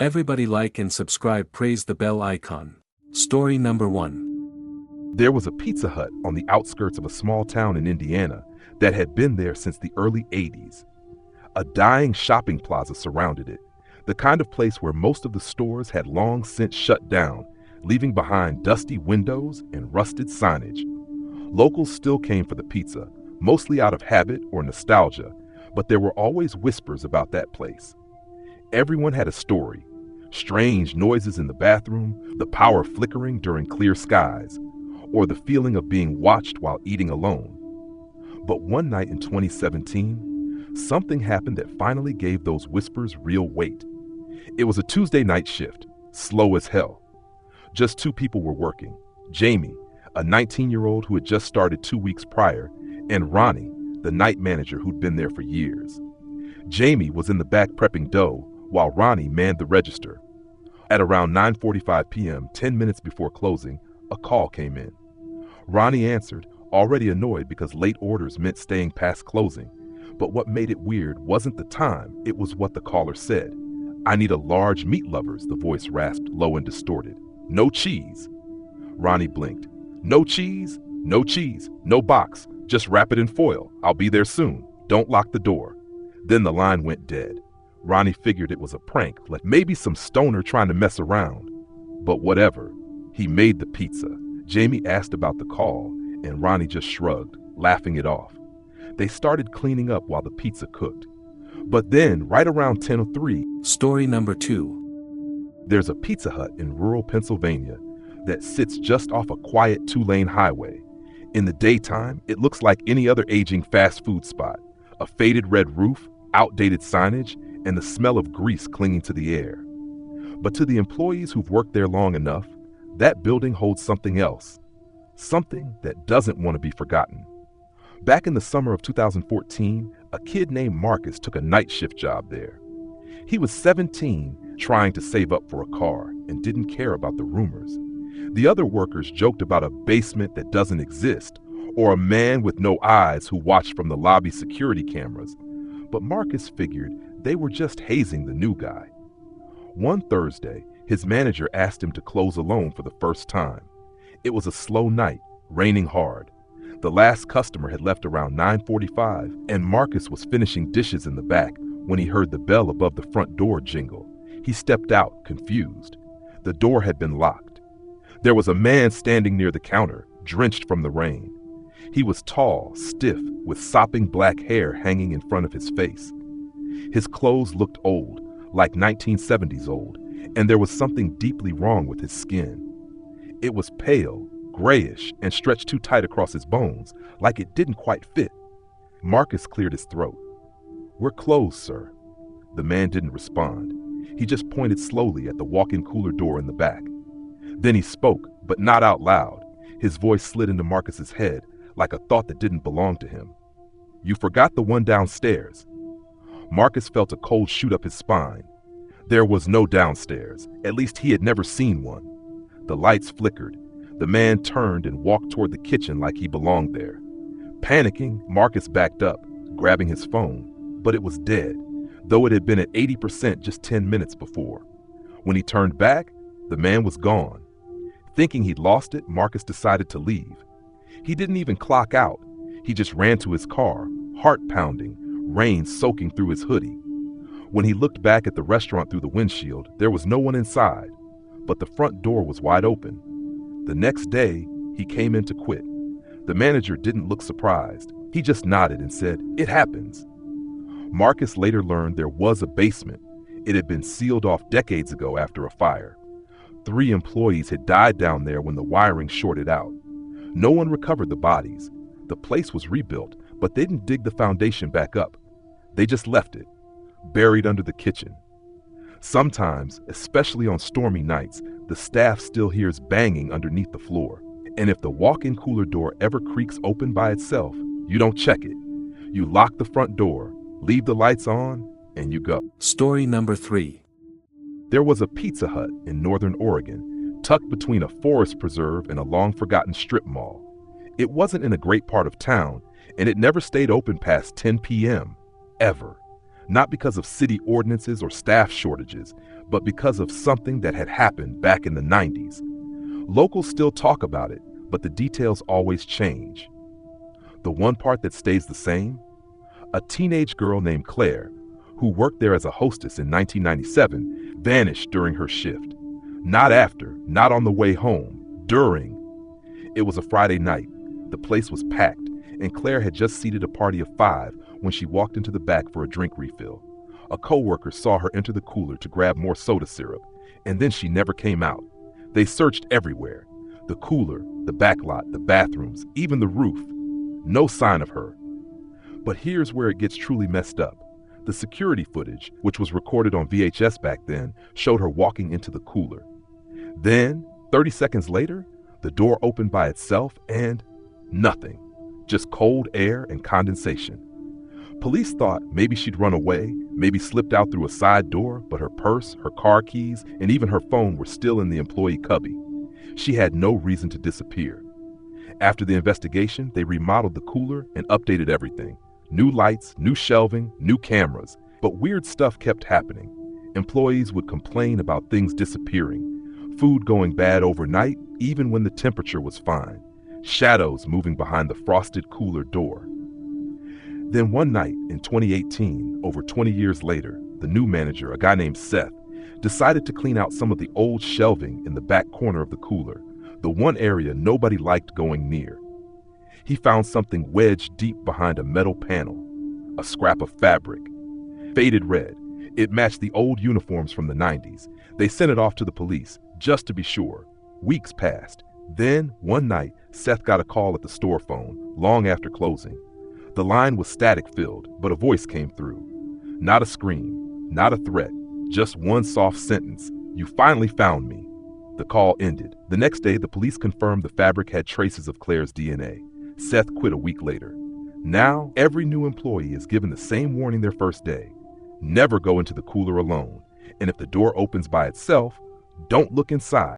Everybody like and subscribe, praise the bell icon. Story number 1. There was a Pizza Hut on the outskirts of a small town in Indiana that had been there since the early 80s. A dying shopping plaza surrounded it, the kind of place where most of the stores had long since shut down, leaving behind dusty windows and rusted signage. Locals still came for the pizza, mostly out of habit or nostalgia, but there were always whispers about that place. Everyone had a story. Strange noises in the bathroom, the power flickering during clear skies, or the feeling of being watched while eating alone. But one night in 2017, something happened that finally gave those whispers real weight. It was a Tuesday night shift, slow as hell. Just two people were working: Jamie, a 19-year-old who had just started 2 weeks prior, and Ronnie, the night manager who'd been there for years. Jamie was in the back prepping dough, while Ronnie manned the register. At around 9:45 p.m., 10 minutes before closing, a call came in. Ronnie answered, already annoyed because late orders meant staying past closing. But what made it weird wasn't the time, it was what the caller said. "I need a large meat lovers," the voice rasped, low and distorted. "No cheese." Ronnie blinked. "No cheese? No cheese. No box. Just wrap it in foil. I'll be there soon. Don't lock the door." Then the line went dead. Ronnie figured it was a prank, like maybe some stoner trying to mess around. But whatever, he made the pizza. Jamie asked about the call, and Ronnie just shrugged, laughing it off. They started cleaning up while the pizza cooked. But then, right around 10:03, Story number 2. there's a Pizza Hut in rural Pennsylvania that sits just off a quiet 2-lane highway. In the daytime, it looks like any other aging fast food spot. A faded red roof, outdated signage, and the smell of grease clinging to the air. But to the employees who've worked there long enough, that building holds something else. Something that doesn't want to be forgotten. Back in the summer of 2014, a kid named Marcus took a night shift job there. He was 17, trying to save up for a car, and didn't care about the rumors. The other workers joked about a basement that doesn't exist, or a man with no eyes who watched from the lobby security cameras. But Marcus figured they were just hazing the new guy. One Thursday, his manager asked him to close alone for the first time. It was a slow night, raining hard. The last customer had left around 9:45, and Marcus was finishing dishes in the back when he heard the bell above the front door jingle. He stepped out, confused. The door had been locked. There was a man standing near the counter, drenched from the rain. He was tall, stiff, with sopping black hair hanging in front of his face. His clothes looked old, like 1970s old, and there was something deeply wrong with his skin. It was pale, grayish, and stretched too tight across his bones, like it didn't quite fit. Marcus cleared his throat. "We're closed, sir." The man didn't respond. He just pointed slowly at the walk-in cooler door in the back. Then he spoke, but not out loud. His voice slid into Marcus's head, like a thought that didn't belong to him. "You forgot the one downstairs." Marcus felt a cold shoot up his spine. There was no downstairs. At least he had never seen one. The lights flickered. The man turned and walked toward the kitchen like he belonged there. Panicking, Marcus backed up, grabbing his phone, but it was dead, though it had been at 80% just 10 minutes before. When he turned back, the man was gone. Thinking he'd lost it, Marcus decided to leave. He didn't even clock out. He just ran to his car, heart pounding, rain soaking through his hoodie. When he looked back at the restaurant through the windshield, there was no one inside, but the front door was wide open. The next day, he came in to quit. The manager didn't look surprised. He just nodded and said, "It happens." Marcus later learned there was a basement. It had been sealed off decades ago after a fire. 3 employees had died down there when the wiring shorted out. No one recovered the bodies. The place was rebuilt, but they didn't dig the foundation back up. They just left it, buried under the kitchen. Sometimes, especially on stormy nights, the staff still hears banging underneath the floor. And if the walk-in cooler door ever creaks open by itself, you don't check it. You lock the front door, leave the lights on, and you go. Story number 3. There was a Pizza Hut in northern Oregon, tucked between a forest preserve and a long-forgotten strip mall. It wasn't in a great part of town, and it never stayed open past 10 p.m., ever. Not because of city ordinances or staff shortages, but because of something that had happened back in the 90s. Locals still talk about it, but the details always change. The one part that stays the same? A teenage girl named Claire, who worked there as a hostess in 1997, vanished during her shift. Not after, not on the way home, during. It was a Friday night. The place was packed, and Claire had just seated a party of 5 when she walked into the back for a drink refill. A coworker saw her enter the cooler to grab more soda syrup, and then she never came out. They searched everywhere. The cooler, the back lot, the bathrooms, even the roof. No sign of her. But here's where it gets truly messed up. The security footage, which was recorded on VHS back then, showed her walking into the cooler. Then, 30 seconds later, the door opened by itself and nothing. Just cold air and condensation. Police thought maybe she'd run away, maybe slipped out through a side door, but her purse, her car keys, and even her phone were still in the employee cubby. She had no reason to disappear. After the investigation, they remodeled the cooler and updated everything. New lights, new shelving, new cameras. But weird stuff kept happening. Employees would complain about things disappearing, food going bad overnight, even when the temperature was fine, shadows moving behind the frosted cooler door. Then one night in 2018, over 20 years later, the new manager, a guy named Seth, decided to clean out some of the old shelving in the back corner of the cooler, the one area nobody liked going near. He found something wedged deep behind a metal panel, a scrap of fabric, faded red. It matched the old uniforms from the 90s. They sent it off to the police, just to be sure. Weeks passed. Then, one night, Seth got a call at the store phone, long after closing. The line was static-filled, but a voice came through. Not a scream, not a threat, just one soft sentence. "You finally found me." The call ended. The next day, the police confirmed the fabric had traces of Claire's DNA. Seth quit a week later. Now, every new employee is given the same warning their first day. Never go into the cooler alone. And if the door opens by itself, don't look inside.